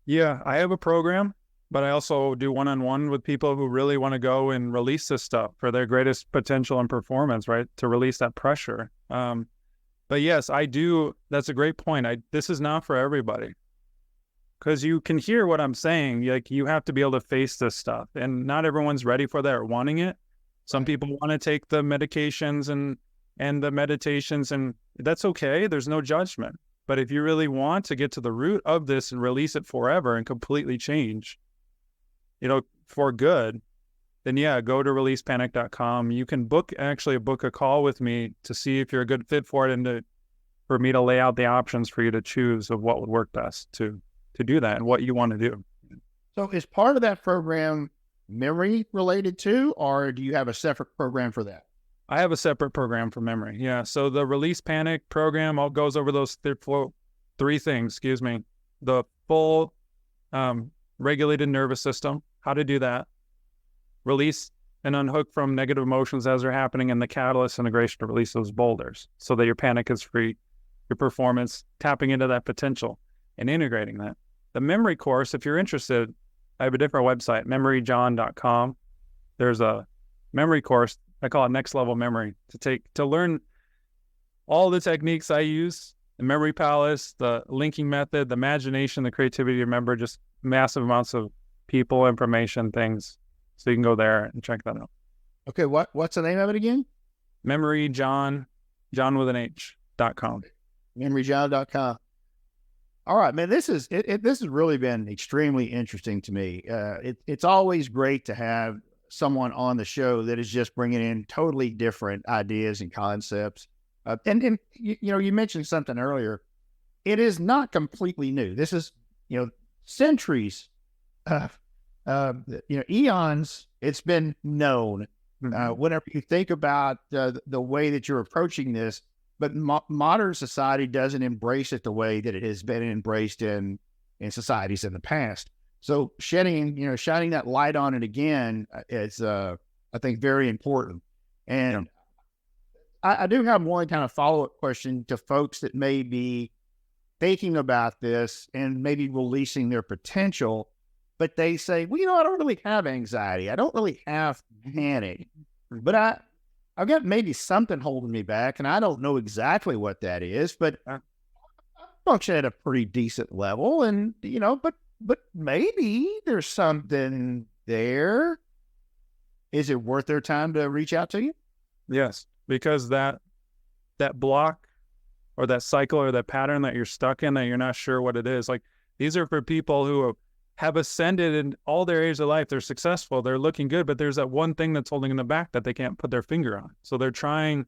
Yeah, I have a program, but I also do one-on-one with people who really want to go and release this stuff for their greatest potential and performance, right? To release that pressure. But yes, I do. That's a great point. This is not for everybody, because you can hear what I'm saying. Like, you have to be able to face this stuff, and not everyone's ready for that or wanting it. Some people want to take the medications and the meditations, and that's okay. There's no judgment. But if you really want to get to the root of this and release it forever and completely change, for good, then yeah, go to releasepanic.com. You can book a call with me to see if you're a good fit for it, and for me to lay out the options for you to choose of what would work best to do that and what you want to do. So is part of that program memory related too, or do you have a separate program for that? I have a separate program for memory. Yeah. So the Release Panic program all goes over those three things, the full regulated nervous system, how to do that, release and unhook from negative emotions as they're happening, and the catalyst integration to release those boulders so that your panic is free, your performance, tapping into that potential and integrating that. The memory course, if you're interested, I have a different website, memoryjohn.com. There's a memory course. I call it Next Level Memory, to learn all the techniques I use, the memory palace, the linking method, the imagination, the creativity to remember, just massive amounts of people, information, things. So you can go there and check that out. Okay. What's the name of it again? Memoryjohn, John with an H.com. Memoryjohn.com. All right, man, this has really been extremely interesting to me. It's always great to have someone on the show that is just bringing in totally different ideas and concepts. And you mentioned something earlier. It is not completely new. This is, centuries, eons. It's been known. Whenever you think about the way that you're approaching this, but modern society doesn't embrace it the way that it has been embraced in societies in the past. So shining that light on it again is, I think, very important. And I do have one kind of follow-up question to folks that may be thinking about this and maybe releasing their potential, but they say, well, I don't really have anxiety. I don't really have panic, but I've got maybe something holding me back, and I don't know exactly what that is, but I function at a pretty decent level, and, but maybe there's something there. Is it worth their time to reach out to you? Yes, because that block or that cycle or that pattern that you're stuck in, that you're not sure what it is, like, these are for people who have ascended in all their areas of life. They're successful, they're looking good, but there's that one thing that's holding them back that they can't put their finger on. So they're trying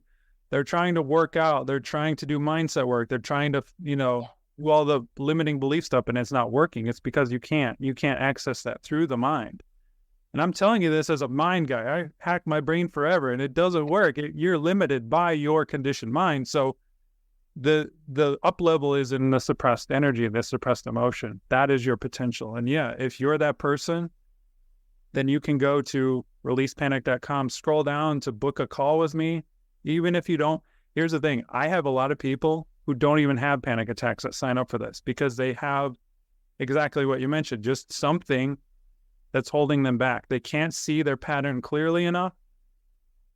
to work out, they're trying to do mindset work, they're trying to, do all the limiting belief stuff, and it's not working. It's because you can't access that through the mind. And I'm telling you this as a mind guy. I hack my brain forever and it doesn't work. You're limited by your conditioned mind. So the up level is in the suppressed energy, the suppressed emotion. That is your potential. And yeah, if you're that person, then you can go to releasepanic.com, scroll down to book a call with me. Even if you don't, here's the thing. I have a lot of people who don't even have panic attacks that sign up for this because they have exactly what you mentioned, just something that's holding them back. They can't see their pattern clearly enough.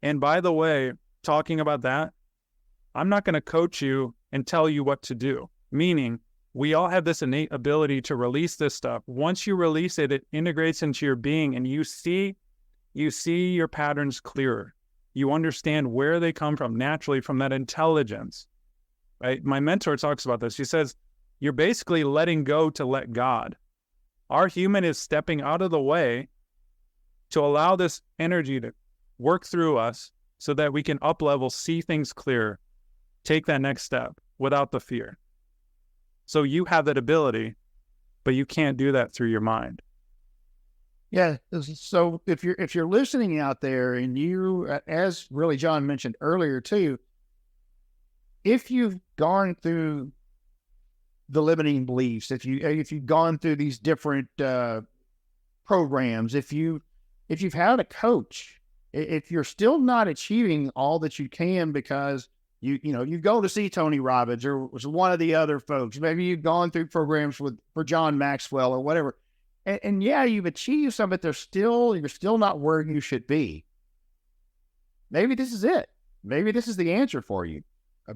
And by the way, talking about that, I'm not going to coach you and tell you what to do. Meaning, we all have this innate ability to release this stuff. Once you release it, it integrates into your being and you see your patterns clearer. You understand where they come from naturally from that intelligence, right? My mentor talks about this. He says, you're basically letting go to let God. Our human is stepping out of the way to allow this energy to work through us so that we can up level, see things clear, take that next step without the fear. So you have that ability, but you can't do that through your mind. Yeah. So if you're listening out there and you, as really John mentioned earlier too, if you've gone through the limiting beliefs, if you've gone through these different programs, if you've had a coach, if you're still not achieving all that you can because you go to see Tony Robbins or one of the other folks, maybe you've gone through programs for John Maxwell or whatever, and yeah, you've achieved some, but you're still not where you should be. Maybe this is it. Maybe this is the answer for you,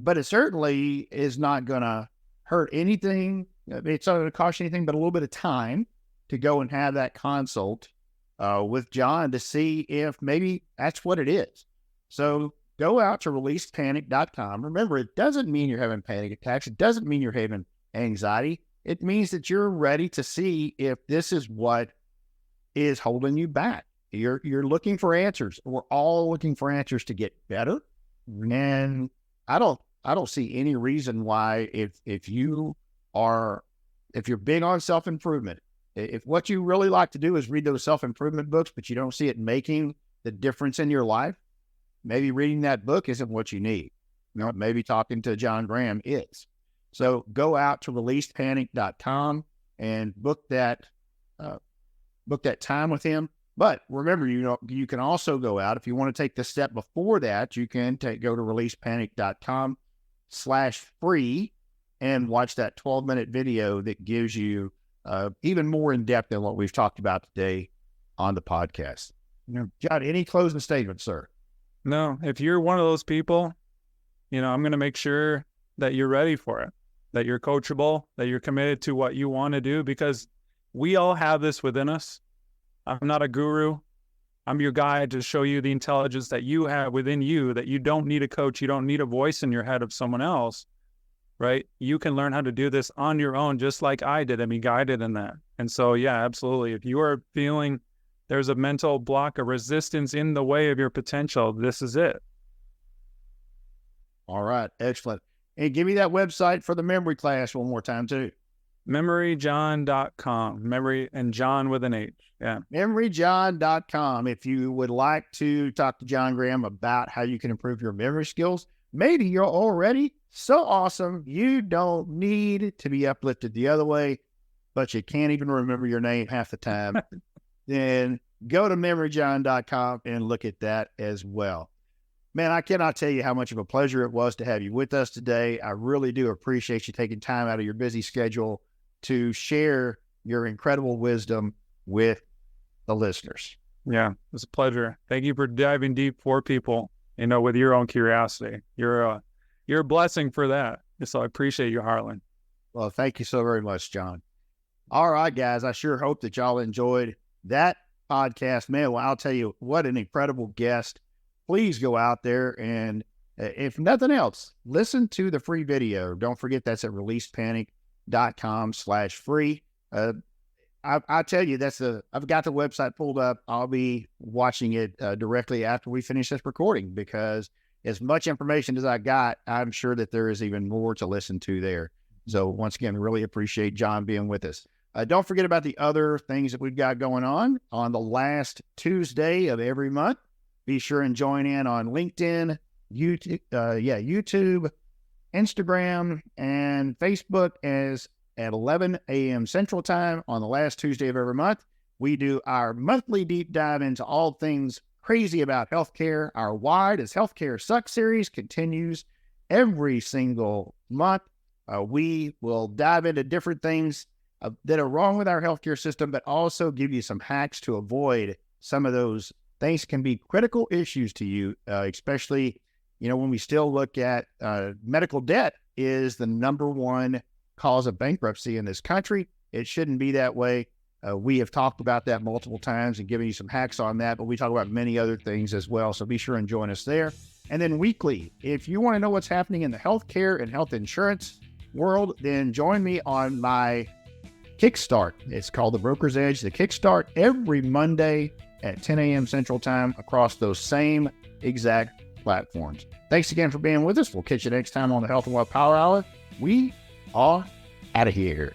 but it certainly is not going to hurt anything. It's not going to cost you anything but a little bit of time to go and have that consult with John to see if maybe that's what it is. So go out to releasepanic.com. Remember, it doesn't mean you're having panic attacks. It doesn't mean you're having anxiety. It means that you're ready to see if this is what is holding you back. You're looking for answers. We're all looking for answers to get better. And I don't see any reason why if you're big on self-improvement, if what you really like to do is read those self-improvement books, but you don't see it making the difference in your life, maybe reading that book isn't what you need. Maybe talking to John Graham is. So go out to releasepanic.com and book that time with him. But remember, you can also go out if you want to take the step before that. You can go to releasepanic.com/free and watch that 12-minute video that gives you even more in depth than what we've talked about today on the podcast. John, any closing statements, sir? No, if you're one of those people, I'm going to make sure that you're ready for it, that you're coachable, that you're committed to what you want to do, because we all have this within us. I'm not a guru. I'm your guide to show you the intelligence that you have within you, that you don't need a coach. You don't need a voice in your head of someone else, right? You can learn how to do this on your own, just like I did and be guided in that. And so, yeah, absolutely. If you are feeling there's a mental block, a resistance in the way of your potential, this is it. All right. Excellent. And give me that website for the memory class one more time too. memoryjohn.com. Memory and John with an H. Yeah. memoryjohn.com. If you would like to talk to John Graham about how you can improve your memory skills, maybe you're already so awesome you don't need to be uplifted the other way, but you can't even remember your name half the time, then go to memoryjohn.com and look at that as well. Man, I cannot tell you how much of a pleasure it was to have you with us today. I really do appreciate you taking time out of your busy schedule to share your incredible wisdom with the listeners. Yeah, it was a pleasure. Thank you for diving deep for people, with your own curiosity. You're a blessing for that. So I appreciate you, Harlan. Well, thank you so very much, John. All right, guys, I sure hope that y'all enjoyed that podcast. Man, well, I'll tell you, what an incredible guest. Please go out there and, if nothing else, listen to the free video. Don't forget that's at releasepanic.com/free. I tell you, I've got the website pulled up. I'll be watching it directly after we finish this recording, because as much information as I got, I'm sure that there is even more to listen to there. So once again, really appreciate John being with us. Don't forget about the other things that we've got going on the last Tuesday of every month. Be sure and join in on LinkedIn, YouTube, Instagram, and Facebook as at 11 a.m. Central Time on the last Tuesday of every month. We do our monthly deep dive into all things crazy about healthcare. Our Why Does Healthcare Suck series continues every single month. We will dive into different things that are wrong with our healthcare system, but also give you some hacks to avoid some of those things can be critical issues to you, especially, when we still look at medical debt is the number one cause of bankruptcy in this country. It shouldn't be that way. We have talked about that multiple times and given you some hacks on that, but we talk about many other things as well. So be sure and join us there. And then weekly, if you want to know what's happening in the healthcare and health insurance world, then join me on my Kickstart. It's called the Broker's Edge, the Kickstart, every Monday at 10 a.m. Central Time across those same exact platforms. Thanks again for being with us. We'll catch you next time on the Health and Wealth Power Hour. We are out of here.